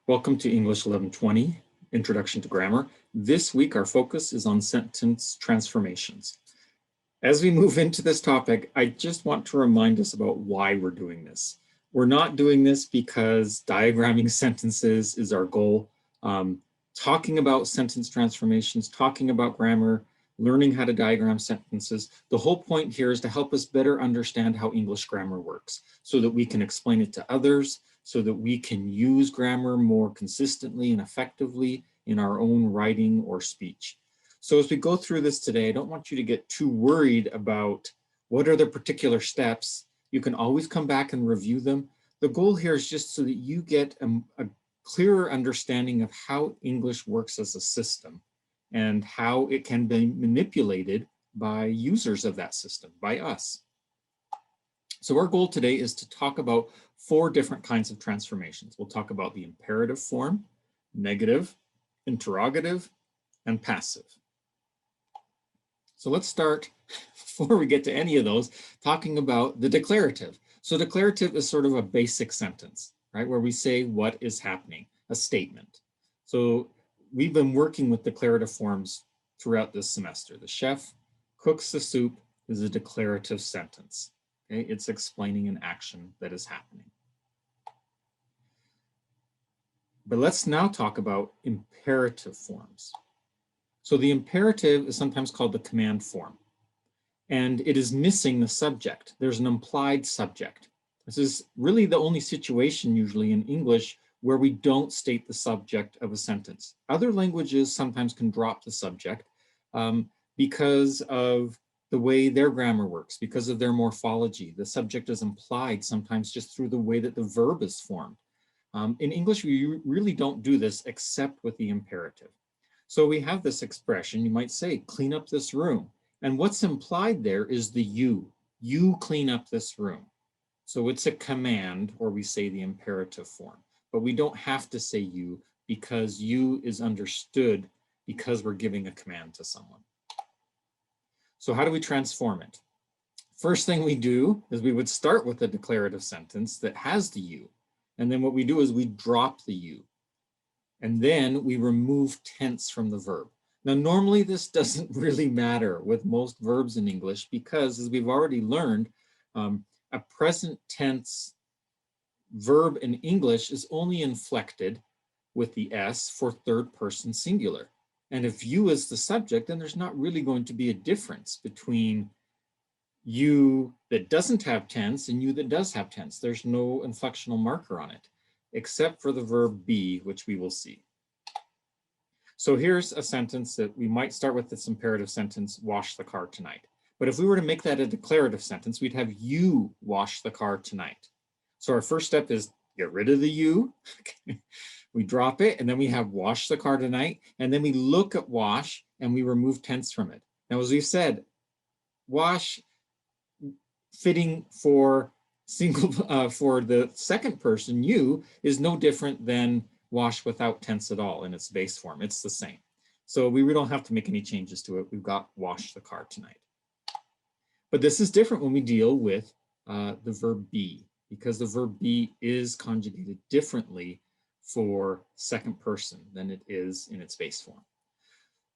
Welcome to English 1120, Introduction to Grammar. This week, our focus is on sentence transformations. As we move into this topic, I just want to remind us about why we're doing this. We're not doing this because diagramming sentences is our goal. Talking about sentence transformations, talking about grammar, learning how to diagram sentences. The whole point here is to help us better understand how English grammar works so that we can explain it to others, so that we can use grammar more consistently and effectively in our own writing or speech. So as we go through this today, I don't want you to get too worried about what are the particular steps. You can always come back and review them. The goal here is just so that you get a clearer understanding of how English works as a system and how it can be manipulated by users of that system, by us. So our goal today is to talk about 4 different kinds of transformations. We'll talk about the imperative form, negative, interrogative, and passive. So let's start, before we get to any of those, talking about the declarative. So declarative is sort of a basic sentence, right, where we say what is happening, a statement. So we've been working with declarative forms throughout this semester. The chef cooks the soup is a declarative sentence. Okay? It's explaining an action that is happening. But let's now talk about imperative forms. So the imperative is sometimes called the command form, and it is missing the subject. There's an implied subject. This is really the only situation usually in English where we don't state the subject of a sentence. Other languages sometimes can drop the subject because of the way their grammar works, because of their morphology. The subject is implied sometimes just through the way that the verb is formed. In English, we really don't do this except with the imperative. So we have this expression, you might say, clean up this room. And what's implied there is the you. You clean up this room. So it's a command, or we say the imperative form. But we don't have to say you because you is understood because we're giving a command to someone. So how do we transform it? First thing we do is we would start with a declarative sentence that has the you. And then what we do is we drop the you. And then we remove tense from the verb. Now, normally this doesn't really matter with most verbs in English because, as we've already learned, a present tense verb in English is only inflected with the S for third person singular. And if you is the subject, then there's not really going to be a difference between you that doesn't have tense and you that does have tense. There's no inflectional marker on it, except for the verb be, which we will see. So here's a sentence that we might start with this imperative sentence, wash the car tonight. But if we were to make that a declarative sentence, we'd have you wash the car tonight. So our first step is get rid of the you. We drop it, and then we have wash the car tonight. And then we look at wash and we remove tense from it. Now, as we've said, wash fitting for for the second person, you, is no different than wash without tense at all in its base form. It's the same. So we don't have to make any changes to it. We've got wash the car tonight. But this is different when we deal with the verb be, because the verb be is conjugated differently for second person than it is in its base form.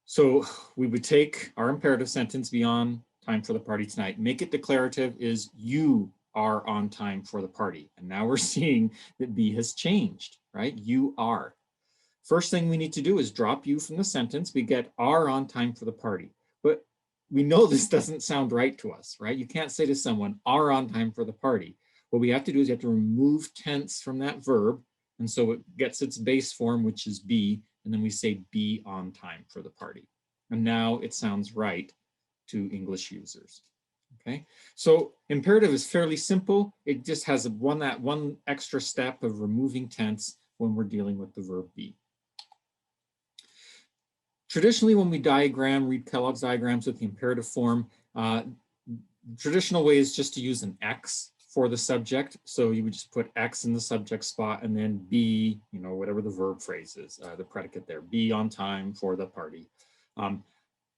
So we would take our imperative sentence, be on time for the party tonight, make it declarative is you are on time for the party. And now we're seeing that be has changed, right? You are. First thing we need to do is drop you from the sentence. We get are on time for the party. But we know this doesn't sound right to us, right? You can't say to someone, are on time for the party. What we have to do is you have to remove tense from that verb. And so it gets its base form, which is be, and then we say be on time for the party. And now it sounds right to English users. Okay, so imperative is fairly simple. It just has one extra step of removing tense when we're dealing with the verb be. Traditionally, when we diagram, read Kellogg's diagrams with the imperative form, traditional way is just to use an X for the subject. So you would just put X in the subject spot and then be, whatever the verb phrase is, the predicate there, be on time for the party.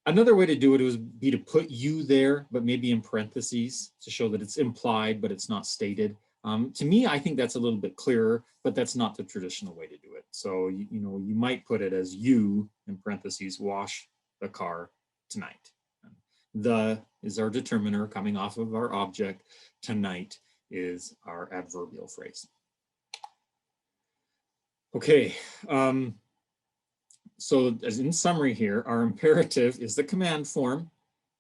Another way to do it would be to put you there, but maybe in parentheses to show that it's implied, but it's not stated. To me, I think that's a little bit clearer, but that's not the traditional way to do it. So, you might put it as you, in parentheses, wash the car tonight. The is our determiner coming off of our object. Tonight is our adverbial phrase. Okay, so as in summary here, our imperative is the command form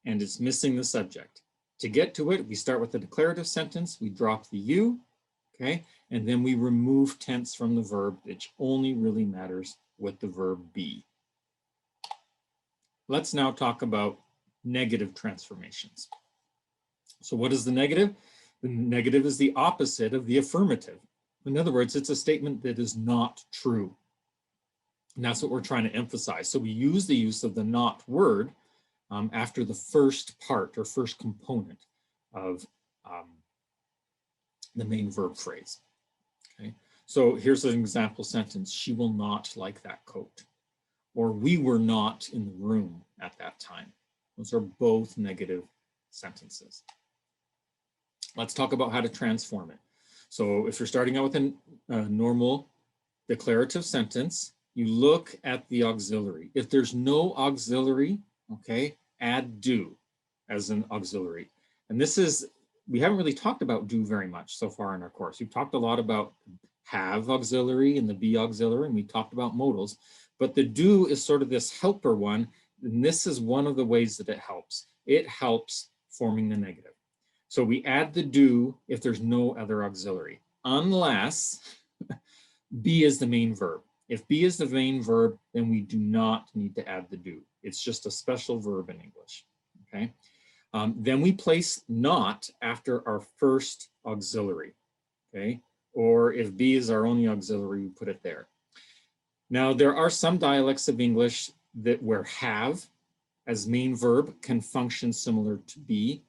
and it's missing the subject. To get to it, we start with the declarative sentence, we drop the you, okay, and then we remove tense from the verb, which only really matters what the verb be. Let's now talk about negative transformations. So what is the negative? The negative is the opposite of the affirmative. In other words, it's a statement that is not true. And that's what we're trying to emphasize. So we use the use of the not word after the first part or first component of the main verb phrase. Okay, so here's an example sentence. She will not like that coat. Or we were not in the room at that time. Those are both negative sentences. Let's talk about how to transform it. So if you're starting out with a normal declarative sentence, you look at the auxiliary. If there's no auxiliary, okay, add do as an auxiliary. And this is, we haven't really talked about do very much so far in our course. We've talked a lot about have auxiliary and the be auxiliary, and we talked about modals, but the do is sort of this helper one, and this is one of the ways that it helps. It helps forming the negative. So we add the do if there's no other auxiliary, unless be is the main verb. If be is the main verb, then we do not need to add the do. It's just a special verb in English, okay? Then we place not after our first auxiliary, okay? Or if be is our only auxiliary, we put it there. Now, there are some dialects of English that where have as main verb can function similar to be.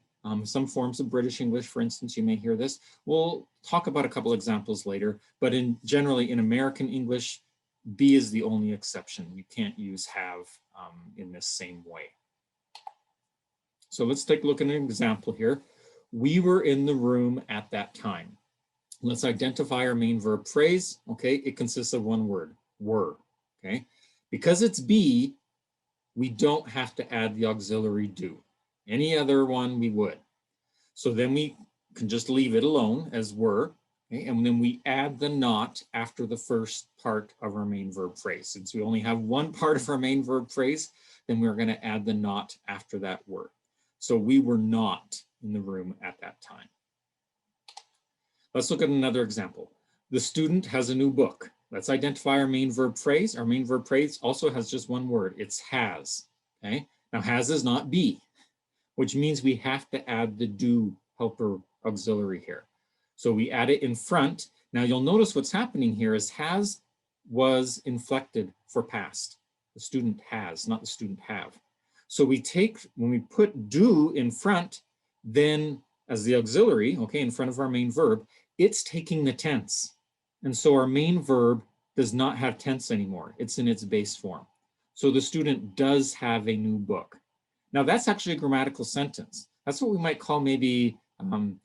Some forms of British English, for instance, you may hear this. We'll talk about a couple examples later, but generally in American English, be is the only exception. You can't use have in this same way. So let's take a look at an example here. We were in the room at that time. Let's identify our main verb phrase. Okay, it consists of one word, were. Okay, because it's be, we don't have to add the auxiliary do. Any other one we would. So then we can just leave it alone as were, okay? And then we add the not after the first part of our main verb phrase. Since we only have one part of our main verb phrase, then we're going to add the not after that word. So we were not in the room at that time. Let's look at another example. The student has a new book. Let's identify our main verb phrase. Our main verb phrase also has just one word. It's has. Okay. Now has is not be, which means we have to add the do helper auxiliary here. So we add it in front. Now you'll notice what's happening here is has was inflected for past. The student has, not the student have. So we take, when we put do in front, then as the auxiliary, okay, in front of our main verb, it's taking the tense. And so our main verb does not have tense anymore. It's in its base form. So the student does have a new book. Now that's actually a grammatical sentence. That's what we might call maybe an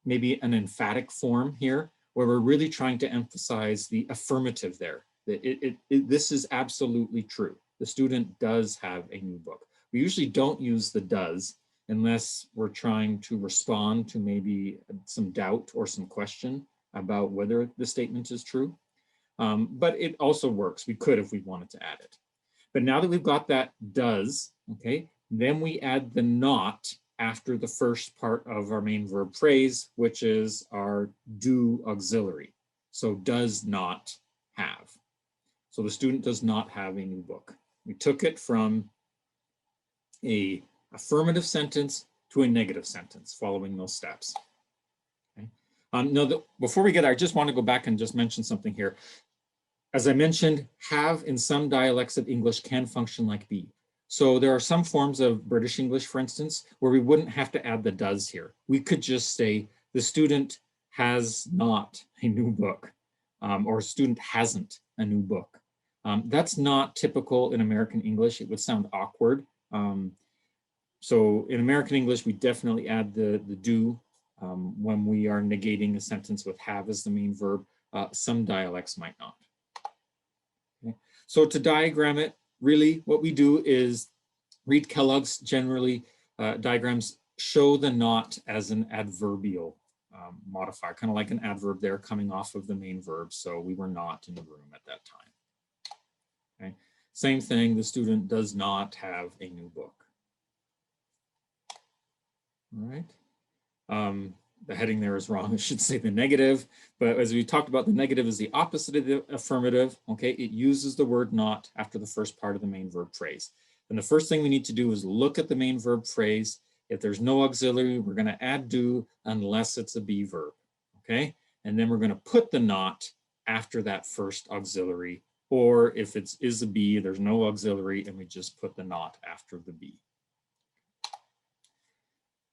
emphatic form here, where we're really trying to emphasize the affirmative there. This is absolutely true. The student does have a new book. We usually don't use the does unless we're trying to respond to maybe some doubt or some question about whether the statement is true. But it also works. We could if we wanted to add it. But now that we've got that does, okay, then we add the not after the first part of our main verb phrase, which is our do auxiliary. So does not have. So the student does not have a new book. We took it from a affirmative sentence to a negative sentence following those steps. Okay. Now, before we get there, I just want to go back and just mention something here. As I mentioned, have in some dialects of English can function like be. So there are some forms of British English, for instance, where we wouldn't have to add the does here. We could just say the student has not a new book, or student hasn't a new book. That's not typical in American English. It would sound awkward. So in American English, we definitely add the do when we are negating a sentence with have as the main verb. Some dialects might not. Okay? So to diagram it, really what we do is read Kellogg's generally diagrams show the not as an adverbial modifier, kind of like an adverb there coming off of the main verb. So we were not in the room at that time. Okay. Same thing, the student does not have a new book. All right. The heading there is wrong. I should say the negative, but as we talked about, the negative is the opposite of the affirmative. Okay, it uses the word not after the first part of the main verb phrase. And the first thing we need to do is look at the main verb phrase. If there's no auxiliary, we're going to add do unless it's a be verb. Okay, and then we're going to put the not after that first auxiliary, or if it is a be, there's no auxiliary, and we just put the not after the be.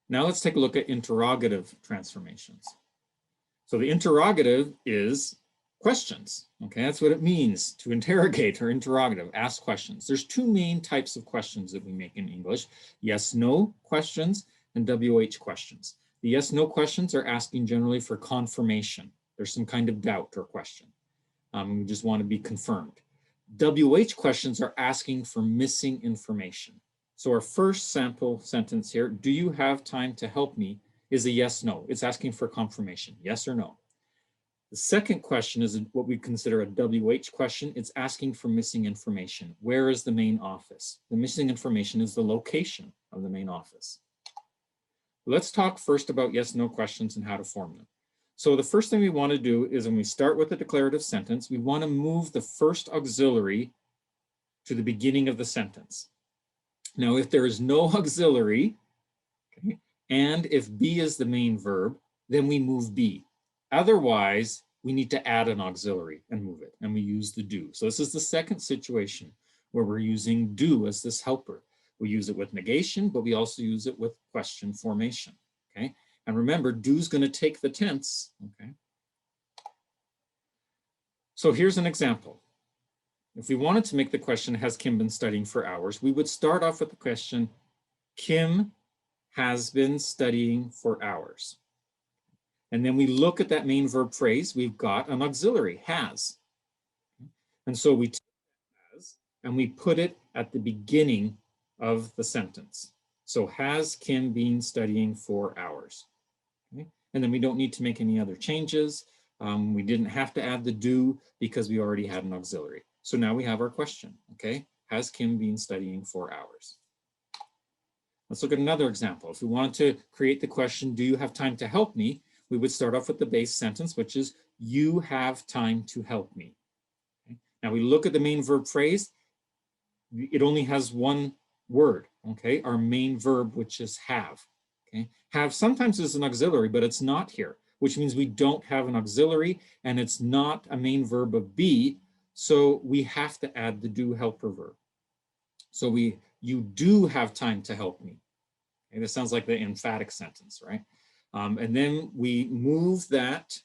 Now let's take a look at interrogative transformations. So the interrogative is questions. Okay, that's what it means to interrogate or interrogative, ask questions. There's two main types of questions that we make in English: yes, no questions and WH questions. The yes, no questions are asking generally for confirmation. There's some kind of doubt or question. We just want to be confirmed. WH questions are asking for missing information. So our first sample sentence here, do you have time to help me, is a yes, no. It's asking for confirmation, yes or no. The second question is what we consider a WH question. It's asking for missing information. Where is the main office? The missing information is the location of the main office. Let's talk first about yes, no questions and how to form them. So the first thing we want to do is when we start with a declarative sentence, we want to move the first auxiliary to the beginning of the sentence. Now, if there is no auxiliary, okay, and if be is the main verb, then we move be. Otherwise, we need to add an auxiliary and move it, and we use the do. So this is the second situation where we're using do as this helper. We use it with negation, but we also use it with question formation, okay? And remember, do is going to take the tense, okay? So here's an example. If we wanted to make the question, has Kim been studying for hours? We would start off with the question, Kim has been studying for hours. And then we look at that main verb phrase, we've got an auxiliary, has. And so we take has and we put it at the beginning of the sentence. So has Kim been studying for hours? Okay. And then we don't need to make any other changes. We didn't have to add the do because we already had an auxiliary. So now we have our question, okay? Has Kim been studying for hours? Let's look at another example. If we wanted to create the question, do you have time to help me? We would start off with the base sentence, which is, you have time to help me. Okay? Now we look at the main verb phrase. It only has one word, okay? Our main verb, which is have, okay? Have sometimes is an auxiliary, but it's not here, which means we don't have an auxiliary and it's not a main verb of be. So we have to add the do helper verb. So you do have time to help me. Okay, this sounds like the emphatic sentence, right? And then we move that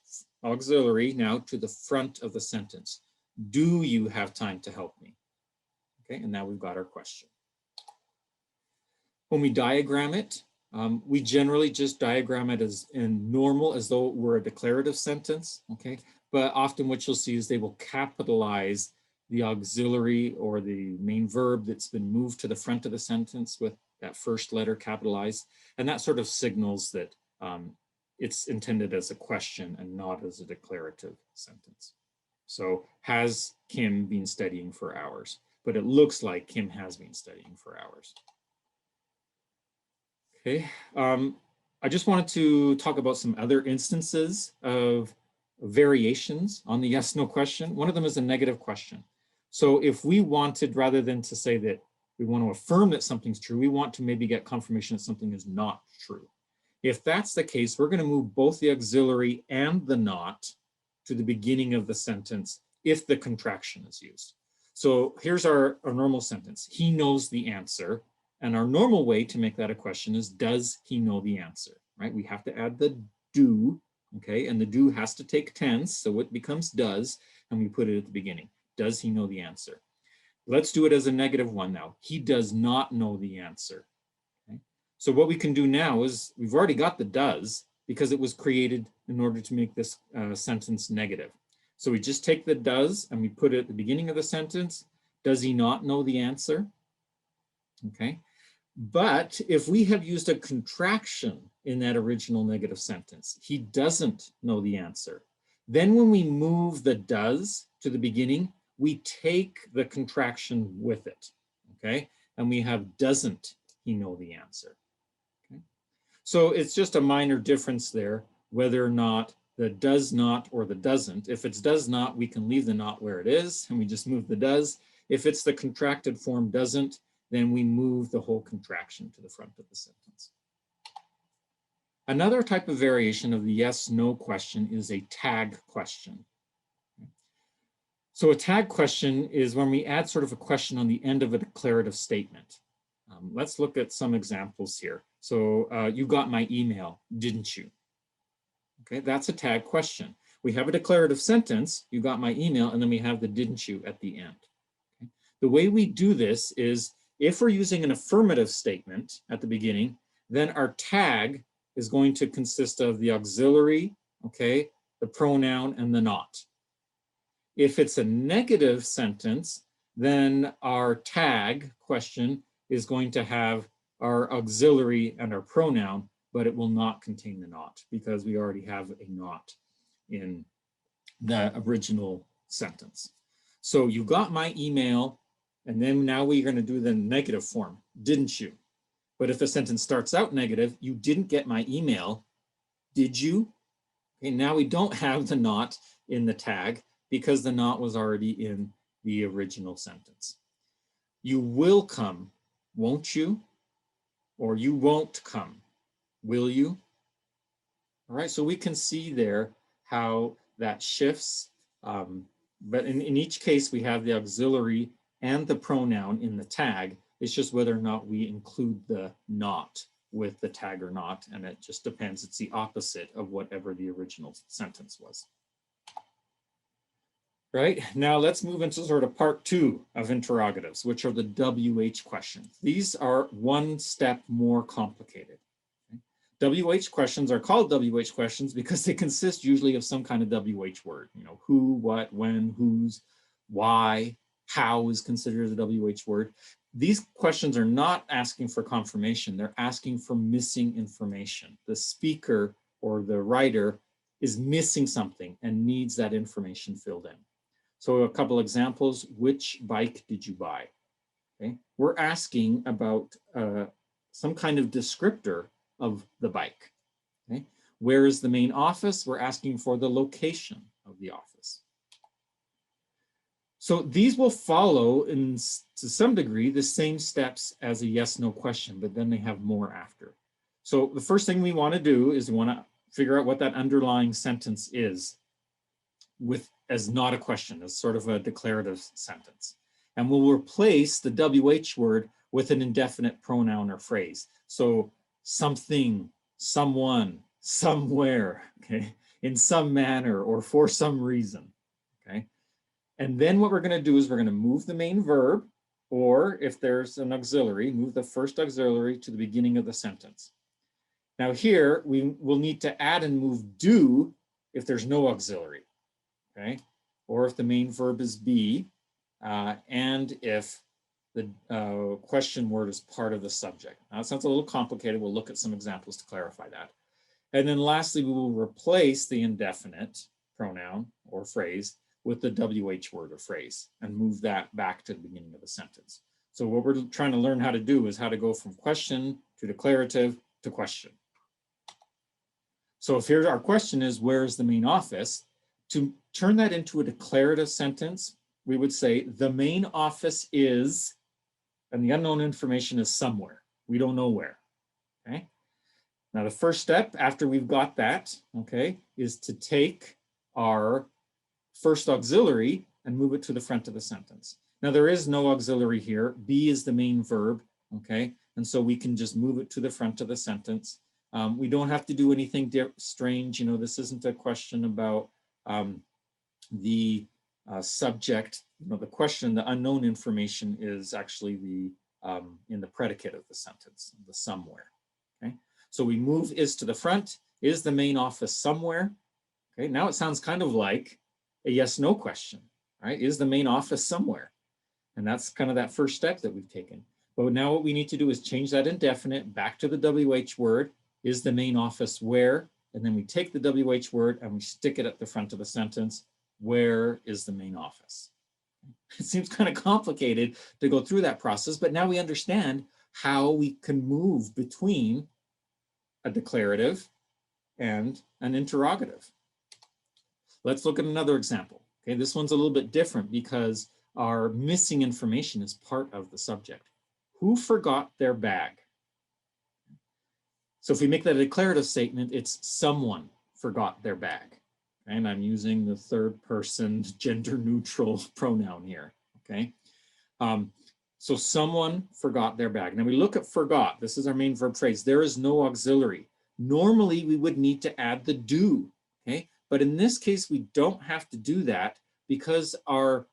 auxiliary now to the front of the sentence. Do you have time to help me? Okay, and now we've got our question. When we diagram it, we generally just diagram it as in normal, as though it were a declarative sentence, okay? But often what you'll see is they will capitalize the auxiliary or the main verb that's been moved to the front of the sentence with that first letter capitalized. And that sort of signals that it's intended as a question and not as a declarative sentence. So has Kim been studying for hours? But it looks like Kim has been studying for hours. Okay, I just wanted to talk about some other instances of variations on the yes, no question. One of them is a negative question. So if we wanted, rather than to say that we want to affirm that something's true, we want to maybe get confirmation that something is not true. If that's the case, we're going to move both the auxiliary and the not to the beginning of the sentence if the contraction is used. So here's our normal sentence. He knows the answer. And our normal way to make that a question is, does he know the answer, right? We have to add the do, okay? And the do has to take tense, so it becomes does, and we put it at the beginning. Does he know the answer? Let's do it as a negative one now. He does not know the answer, okay? So what we can do now is, we've already got the does, because it was created in order to make this sentence negative. So we just take the does and we put it at the beginning of the sentence. Does he not know the answer? Okay. But if we have used a contraction in that original negative sentence, he doesn't know the answer. Then when we move the does to the beginning, we take the contraction with it. Okay. And we have doesn't he know the answer? Okay. So it's just a minor difference there, whether or not the does not or the doesn't. If it's does not, we can leave the not where it is and we just move the does. If it's the contracted form doesn't, then we move the whole contraction to the front of the sentence. Another type of variation of the yes/no question is a tag question. So a tag question is when we add sort of a question on the end of a declarative statement. Let's look at some examples here. So you got my email, didn't you? Okay, that's a tag question. We have a declarative sentence, you got my email, and then we have the didn't you at the end. Okay? The way we do this is if we're using an affirmative statement at the beginning, then our tag is going to consist of the auxiliary, okay, the pronoun, and the not. If it's a negative sentence, then our tag question is going to have our auxiliary and our pronoun, but it will not contain the not because we already have a not in the original sentence. So you got my email, and then now we're going to do the negative form, didn't you? But if a sentence starts out negative, you didn't get my email, did you? Okay, now we don't have the not in the tag because the not was already in the original sentence. You will come, won't you? Or you won't come, will you? All right, so we can see there how that shifts. But in each case, we have the auxiliary and the pronoun in the tag. It's just whether or not we include the not with the tag or not. And it just depends. It's the opposite of whatever the original sentence was. Right, now let's move into sort of part two of interrogatives, which are the WH questions. These are one step more complicated. Okay? WH questions are called WH questions because they consist usually of some kind of WH word, you know, who, what, when, whose, why, how is considered a WH word. These questions are not asking for confirmation, they're asking for missing information. The speaker or the writer is missing something and needs that information filled in. So a couple examples, which bike did you buy? Okay. We're asking about some kind of descriptor of the bike. Okay. Where is the main office? We're asking for the location of the office. So these will follow to some degree the same steps as a yes/no question, but then they have more after. So the first thing we want to do is we want to figure out what that underlying sentence is with as not a question, as sort of a declarative sentence. And we'll replace the WH word with an indefinite pronoun or phrase. So something, someone, somewhere, okay, in some manner or for some reason, okay? And then what we're going to do is we're going to move the main verb, or if there's an auxiliary, move the first auxiliary to the beginning of the sentence. Now here, we will need to add and move do if there's no auxiliary. Okay, or if the main verb is be, and if the question word is part of the subject. Now, it sounds a little complicated. We'll look at some examples to clarify that. And then lastly, we will replace the indefinite pronoun or phrase with the WH word or phrase and move that back to the beginning of the sentence. So what we're trying to learn how to do is how to go from question to declarative to question. So if here's our question is, where is the main office? To turn that into a declarative sentence, we would say the main office is, and the unknown information is somewhere. We don't know where, okay? Now the first step after we've got that, okay, is to take our first auxiliary and move it to the front of the sentence. Now there is no auxiliary here. Be is the main verb, okay? And so we can just move it to the front of the sentence. We don't have to do anything strange. You know, this isn't a question about the subject. You know, the question, the unknown information is actually the in the predicate of the sentence, the somewhere. Okay, so we move is to the front. Is the main office somewhere? Okay, now it sounds kind of like a yes, no question, right? Is the main office somewhere? And that's kind of that first step that we've taken. But now what we need to do is change that indefinite back to the WH word. Is the main office where? And then we take the WH word and we stick it at the front of the sentence. Where is the main office? It seems kind of complicated to go through that process, but now we understand how we can move between a declarative and an interrogative. Let's look at another example. Okay, this one's a little bit different because our missing information is part of the subject. Who forgot their bag? So if we make that a declarative statement, it's someone forgot their bag. And I'm using the third person gender neutral pronoun here. Okay. So someone forgot their bag. Now we look at forgot. This is our main verb phrase. There is no auxiliary. Normally we would need to add the do. Okay. But in this case, we don't have to do that because our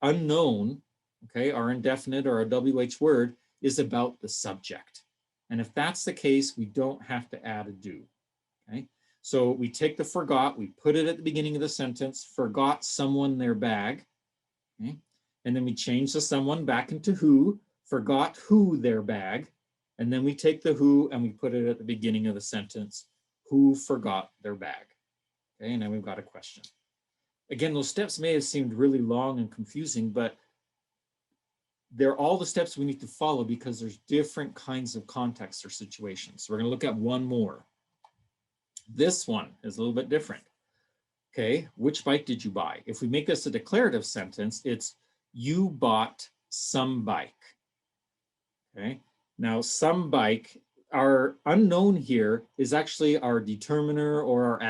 unknown, okay, our indefinite or our WH word is about the subject. And if that's the case, we don't have to add a do. Okay. So we take the forgot, we put it at the beginning of the sentence, forgot someone their bag. Okay. And then we change the someone back into who, forgot who their bag. And then we take the who and we put it at the beginning of the sentence, who forgot their bag. Okay, and now we've got a question. Again, those steps may have seemed really long and confusing, but they're all the steps we need to follow because there's different kinds of contexts or situations. So we're going to look at one more. This one is a little bit different. Okay, which bike did you buy? If we make this a declarative sentence, it's you bought some bike. Okay, now some bike, our unknown here is actually our determiner or our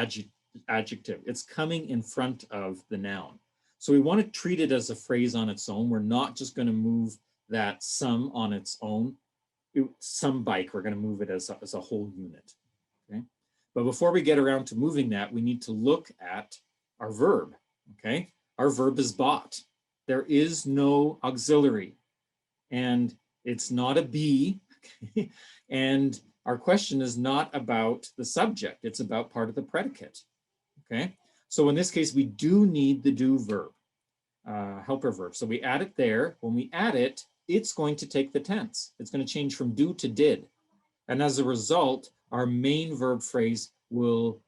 adjective. It's coming in front of the noun. So we want to treat it as a phrase on its own. We're not just going to move that some on its own. Some bike, we're going to move it as a whole unit. Okay. But before we get around to moving that, we need to look at our verb. Okay. Our verb is bought. There is no auxiliary and it's not a be. Okay? And our question is not about the subject. It's about part of the predicate. Okay. So in this case, we do need the do verb, helper verb. So we add it there. When we add it, it's going to take the tense. It's going to change from do to did. And as a result, our main verb phrase will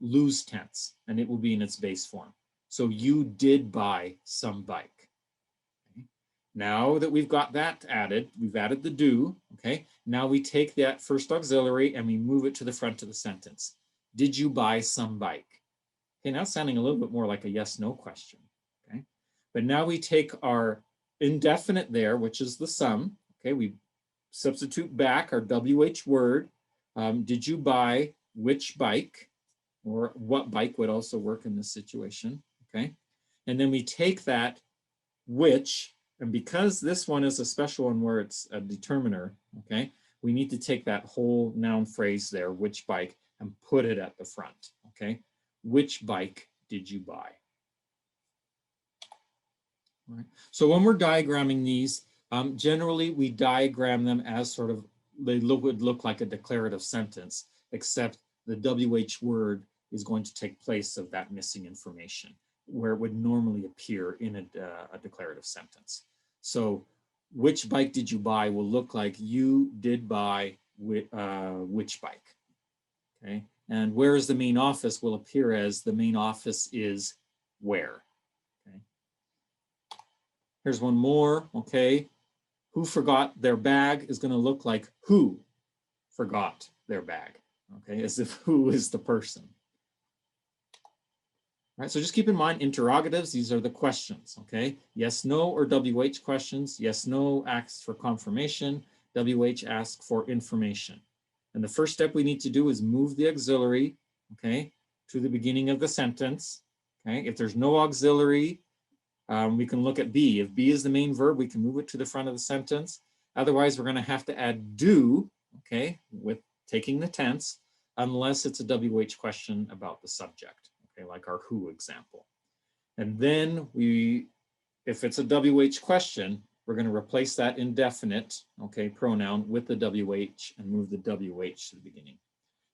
lose tense and it will be in its base form. So you did buy some bike. Okay. Now that we've got that added, we've added the do. Okay. Now we take that first auxiliary and we move it to the front of the sentence. Did you buy some bike? Okay, now it's sounding a little bit more like a yes/no question. Okay, but now we take our indefinite there, which is the some. Okay, we substitute back our WH word. Did you buy which bike? Or what bike would also work in this situation. Okay, and then we take that which, and because this one is a special one where it's a determiner, okay, we need to take that whole noun phrase there, which bike, and put it at the front. Okay, which bike did you buy? All right. So when we're diagramming these, generally we diagram them as sort of, they would look like a declarative sentence, except the WH word is going to take place of that missing information, where it would normally appear in a declarative sentence. So which bike did you buy will look like you did buy which bike. Okay, and where is the main office will appear as the main office is where. Okay, here's one more. Okay, who forgot their bag is going to look like who forgot their bag. Okay, as if who is the person. All right, so just keep in mind interrogatives, these are the questions. Okay, yes, no, or WH questions. Yes, no asks for confirmation. WH asks for information. And the first step we need to do is move the auxiliary, okay, to the beginning of the sentence. Okay, if there's no auxiliary, we can look at be. If be is the main verb, we can move it to the front of the sentence. Otherwise, we're going to have to add do, okay, with taking the tense, unless it's a WH question about the subject, okay, like our who example. And then if it's a WH question, we're going to replace that indefinite, okay, pronoun with the WH and move the WH to the beginning.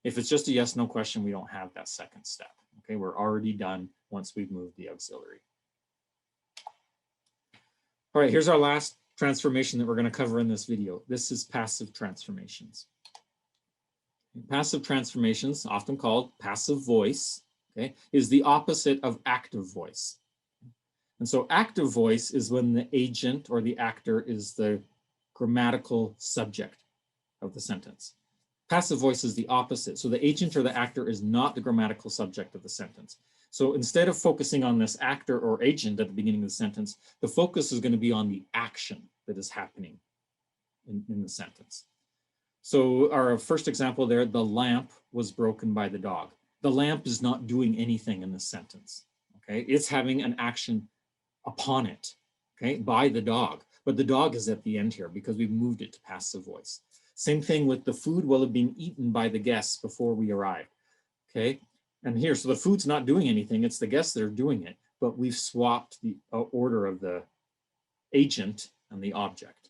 If it's just a yes/no question, we don't have that second step. Okay, we're already done once we've moved the auxiliary. All right, here's our last transformation that we're going to cover in this video. This is passive transformations. Passive transformations, often called passive voice, okay, is the opposite of active voice. And so active voice is when the agent or the actor is the grammatical subject of the sentence. Passive voice is the opposite. So the agent or the actor is not the grammatical subject of the sentence. So instead of focusing on this actor or agent at the beginning of the sentence, the focus is going to be on the action that is happening in the sentence. So our first example there, the lamp was broken by the dog. The lamp is not doing anything in this sentence. Okay, it's having an action upon it, okay, by the dog. But the dog is at the end here because we've moved it to passive voice. Same thing with the food will have been eaten by the guests before we arrived. Okay, and here, so the food's not doing anything. It's the guests that are doing it, but we've swapped the order of the agent and the object.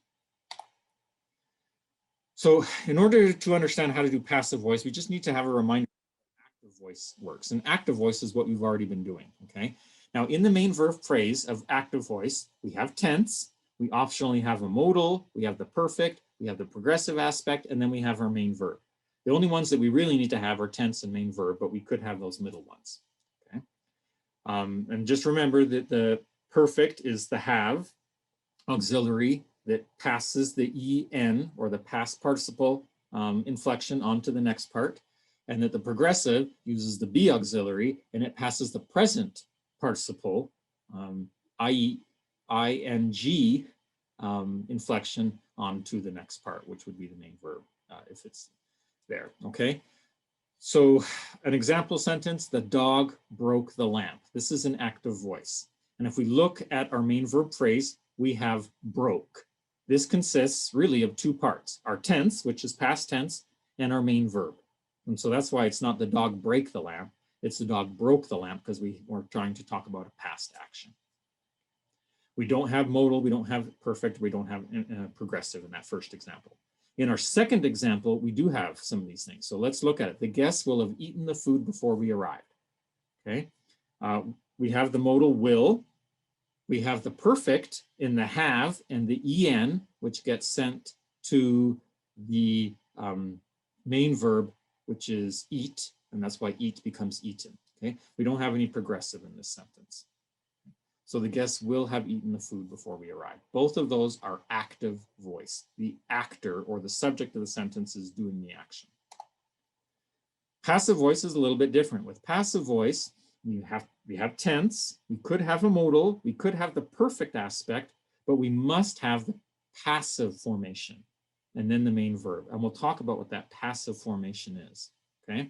So in order to understand how to do passive voice, we just need to have a reminder of how active voice works. And active voice is what we've already been doing, okay? Now in the main verb phrase of active voice, we have tense, we optionally have a modal, we have the perfect, we have the progressive aspect, and then we have our main verb. The only ones that we really need to have are tense and main verb, but we could have those middle ones, okay? And just remember that the perfect is the have, auxiliary, that passes the en or the past participle inflection onto the next part, and that the progressive uses the be auxiliary and it passes the present participle, i.e. ing inflection onto the next part, which would be the main verb if it's there, okay? So an example sentence, the dog broke the lamp. This is an active voice. And if we look at our main verb phrase, we have broke. This consists really of two parts, our tense, which is past tense, and our main verb. And so that's why it's not the dog break the lamp, it's the dog broke the lamp, because we were trying to talk about a past action. We don't have modal, we don't have perfect, we don't have progressive in that first example. In our second example, we do have some of these things. So let's look at it. The guests will have eaten the food before we arrived. Okay. We have the modal will. We have the perfect in the have and the en, which gets sent to the main verb, which is eat, and that's why eat becomes eaten. Okay, we don't have any progressive in this sentence. So the guests will have eaten the food before we arrive. Both of those are active voice. The actor or the subject of the sentence is doing the action. Passive voice is a little bit different. With passive voice, we have tense, we could have a modal, we could have the perfect aspect, but we must have the passive formation and then the main verb. And we'll talk about what that passive formation is, okay?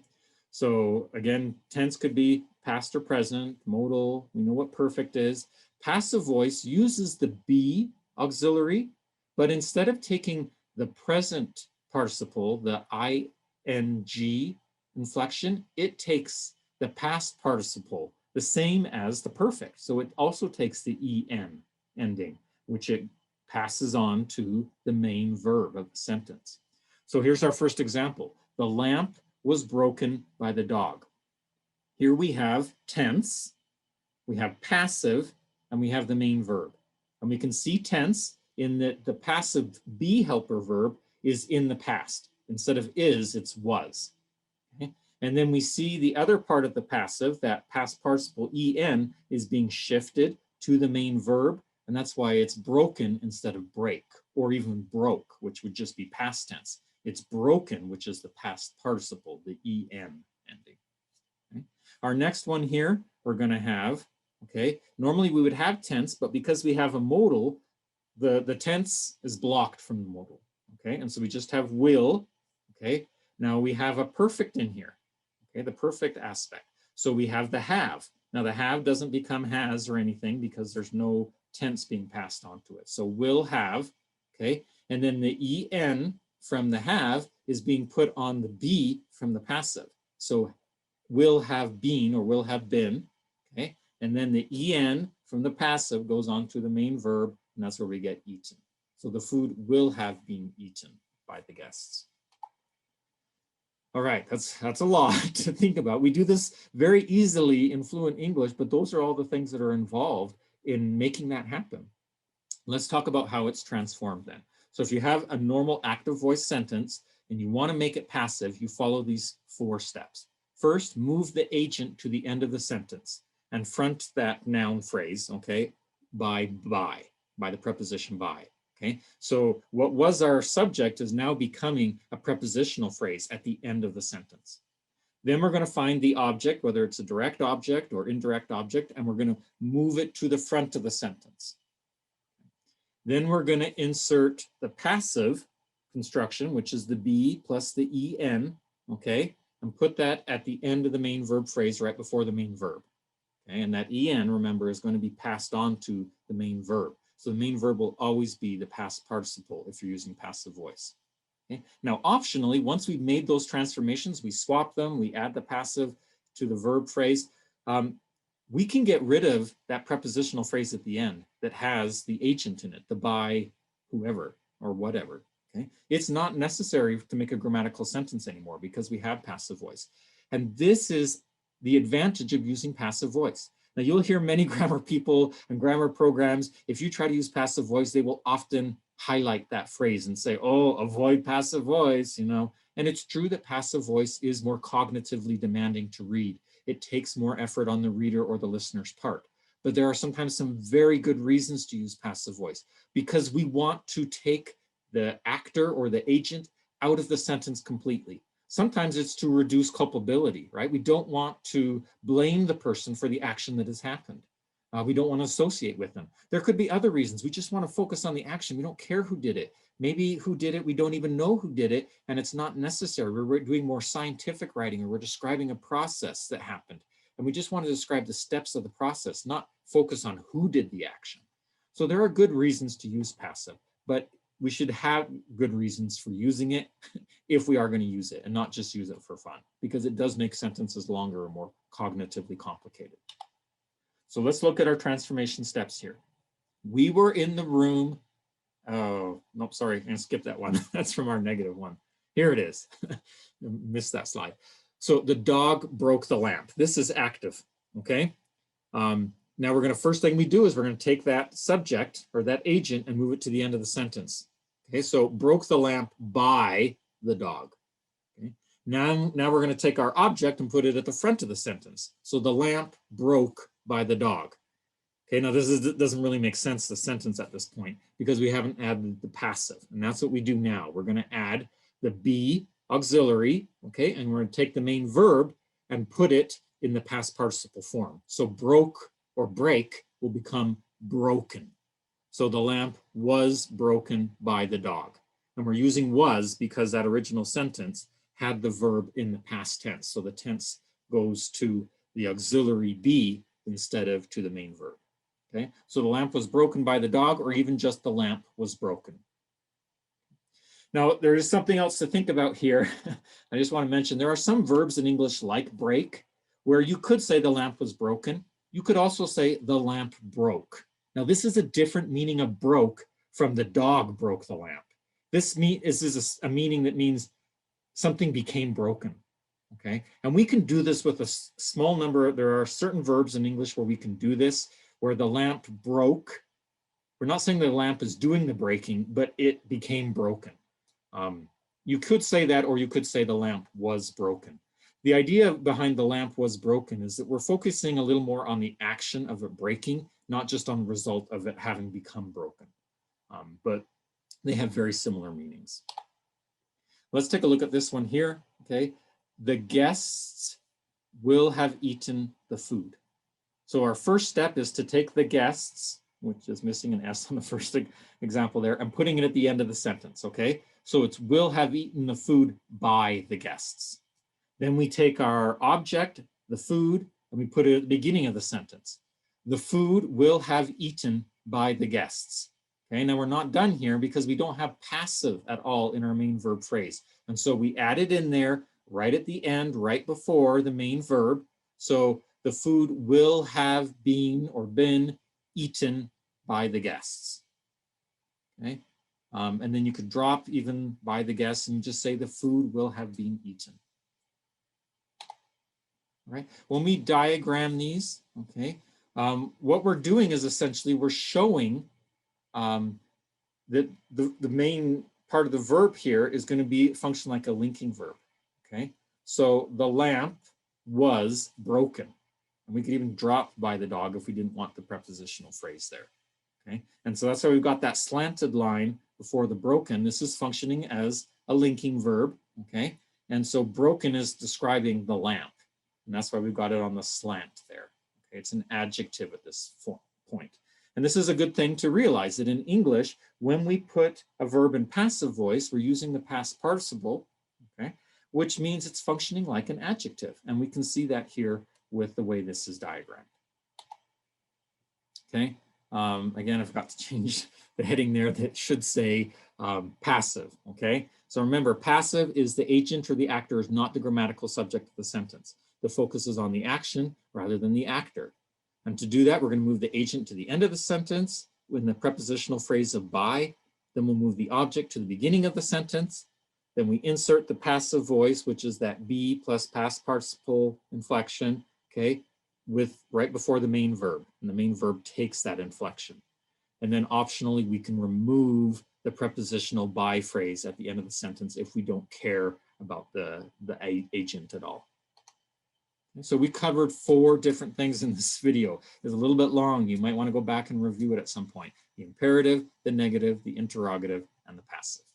So again, tense could be past or present, modal, we know what perfect is. Passive voice uses the be auxiliary, but instead of taking the present participle, the ing inflection, it takes the past participle, the same as the perfect. So it also takes the en ending, which it passes on to the main verb of the sentence. So here's our first example. The lamp was broken by the dog. Here we have tense, we have passive, and we have the main verb. And we can see tense in that the passive be helper verb is in the past. Instead of is, it's was. Okay? And then we see the other part of the passive, that past participle en, is being shifted to the main verb, and that's why it's broken instead of break, or even broke, which would just be past tense. It's broken, which is the past participle, the en ending. Okay? Our next one here, we're going to have, okay, normally we would have tense, but because we have a modal, the tense is blocked from the modal, okay? And so we just have will, okay? Now we have a perfect in here. Okay, the perfect aspect. So we have the have. Now the have doesn't become has or anything because there's no tense being passed on to it. So will have, okay? And then the en from the have is being put on the be from the passive. So will have been or will have been, okay? And then the en from the passive goes on to the main verb, and that's where we get eaten. So the food will have been eaten by the guests. All right, that's a lot to think about. We do this very easily in fluent English, but those are all the things that are involved in making that happen. Let's talk about how it's transformed then. So if you have a normal active voice sentence and you want to make it passive, you follow these 4 steps. First, move the agent to the end of the sentence and front that noun phrase, okay, by the preposition by. Okay, so what was our subject is now becoming a prepositional phrase at the end of the sentence. Then we're going to find the object, whether it's a direct object or indirect object, and we're going to move it to the front of the sentence. Then we're going to insert the passive construction, which is the be plus the en, okay, and put that at the end of the main verb phrase right before the main verb. Okay, and that en, remember, is going to be passed on to the main verb. So the main verb will always be the past participle if you're using passive voice. Okay? Now, optionally, once we've made those transformations, we swap them, we add the passive to the verb phrase, we can get rid of that prepositional phrase at the end that has the agent in it, the by whoever or whatever. Okay? It's not necessary to make a grammatical sentence anymore because we have passive voice. And this is the advantage of using passive voice. Now, you'll hear many grammar people and grammar programs, if you try to use passive voice, they will often highlight that phrase and say, oh, avoid passive voice, you know. And it's true that passive voice is more cognitively demanding to read. It takes more effort on the reader or the listener's part. But there are sometimes some very good reasons to use passive voice because we want to take the actor or the agent out of the sentence completely. Sometimes it's to reduce culpability, right? We don't want to blame the person for the action that has happened. We don't want to associate with them. There could be other reasons. We just want to focus on the action. We don't care who did it. Maybe who did it, we don't even know who did it, and it's not necessary. We're doing more scientific writing, or we're describing a process that happened. And we just want to describe the steps of the process, not focus on who did the action. So there are good reasons to use passive, but we should have good reasons for using it if we are going to use it and not just use it for fun, because it does make sentences longer or more cognitively complicated. So let's look at our transformation steps here. We were in the room. Oh, nope, sorry, I'm going to skip that one. That's from our negative one. Here it is. Missed that slide. So the dog broke the lamp. This is active, okay? Now we're going to, first thing we do is we're going to take that subject or that agent and move it to the end of the sentence. Okay, so broke the lamp by the dog. Okay, now we're going to take our object and put it at the front of the sentence. So the lamp broke by the dog. Okay, now this doesn't really make sense, the sentence at this point, because we haven't added the passive. And that's what we do now. We're going to add the be auxiliary, okay, and we're going to take the main verb and put it in the past participle form. So broke or break will become broken. So the lamp was broken by the dog. And we're using was because that original sentence had the verb in the past tense. So the tense goes to the auxiliary be instead of to the main verb. Okay, so the lamp was broken by the dog, or even just the lamp was broken. Now, there is something else to think about here. I just want to mention there are some verbs in English like break, where you could say the lamp was broken. You could also say the lamp broke. Now, this is a different meaning of broke from the dog broke the lamp. This is a meaning that means something became broken. Okay, and we can do this with a small number. There are certain verbs in English where we can do this, where the lamp broke. We're not saying the lamp is doing the breaking, but it became broken. You could say that, or you could say the lamp was broken. The idea behind the lamp was broken is that we're focusing a little more on the action of it breaking, not just on the result of it having become broken. But they have very similar meanings. Let's take a look at this one here, okay? The guests will have eaten the food. So our first step is to take the guests, which is missing an S on the first example there, and putting it at the end of the sentence, okay? So it's will have eaten the food by the guests. Then we take our object, the food, and we put it at the beginning of the sentence. The food will have eaten by the guests. Okay, now we're not done here because we don't have passive at all in our main verb phrase. And so we add it in there right at the end, right before the main verb. So the food will have been or been eaten by the guests. Okay, and then you could drop even by the guests and just say the food will have been eaten. right? When we diagram these, okay, what we're doing is essentially we're showing that the main part of the verb here is going to be function like a linking verb, okay? So the lamp was broken. And we could even drop by the dog if we didn't want the prepositional phrase there, okay? And so that's why we've got that slanted line before the broken. This is functioning as a linking verb, okay? And so broken is describing the lamp. And that's why we've got it on the slant there. Okay? It's an adjective at this point. And this is a good thing to realize that in English, when we put a verb in passive voice, we're using the past participle, okay, which means it's functioning like an adjective. And we can see that here with the way this is diagrammed. Okay, again, I forgot to change the heading there that should say passive, okay? So remember, passive is the agent or the actor is not the grammatical subject of the sentence. The focus is on the action rather than the actor. And to do that, we're going to move the agent to the end of the sentence with the prepositional phrase of by. Then we'll move the object to the beginning of the sentence. Then we insert the passive voice, which is that be plus past participle inflection, okay, with right before the main verb. And the main verb takes that inflection. And then optionally, we can remove the prepositional by phrase at the end of the sentence if we don't care about the agent at all. So we covered 4 different things in this video. It's a little bit long. You might want to go back and review it at some point. The imperative, the negative, the interrogative, and the passive.